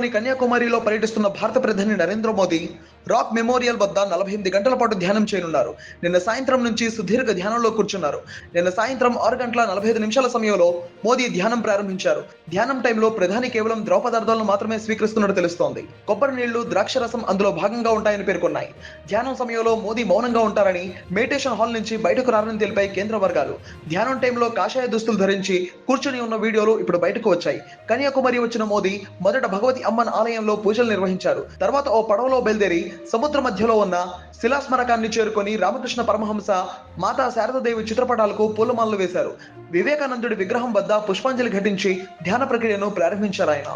దేశంలోని కన్యాకుమారిలో పర్యటిస్తున్న భారత ప్రధాని నరేంద్ర మోదీ రాక్ మెమోరియల్ వద్ద 48 గంటల పాటు ధ్యానం చేయనున్నారు. నిన్న సాయంత్రం నుంచి సుదీర్ఘ ధ్యానంలో కూర్చున్నారు. నిన్న సాయంత్రం 6 గంటల 45 నిమిషాల సమయంలో మోదీ ధ్యానం ప్రారంభించారు. ధ్యానం టైంలో ప్రధాని కేవలం ద్రవ పదార్థాలను మాత్రమే స్వీకరిస్తున్నట్టు తెలుస్తోంది. కొబ్బరి నీళ్లు, ద్రాక్షరసం అందులో భాగంగా ఉంటాయని పేర్కొన్నాయి. ధ్యానం సమయంలో మోదీ మౌనంగా ఉంటారని, మెడిటేషన్ హాల్ నుంచి బయటకు రారని తెలిపాయి కేంద్ర వర్గాలు. ధ్యానం టైంలో కాషాయ దుస్తులు ధరించి కూర్చుని ఉన్న వీడియోలు ఇప్పుడు బయటకు వచ్చాయి. కన్యాకుమారి వచ్చిన మోదీ మొదట భగవతి అమ్మన్ ఆలయంలో పూజలు నిర్వహించారు. తర్వాత ఓ పడవలో బయలుదేరి సముద్ర మధ్యలో ఉన్న శిలాస్మరకాన్ని చేరుకొని రామకృష్ణ పరమహంస, మాతా శారదాదేవి చిత్రపటాలకు పూలమాలలు వేశారు. వివేకానందుడి విగ్రహం వద్ద పుష్పాంజలి ఘటించి ధ్యాన ప్రక్రియను ప్రారంభించారు ఆయన.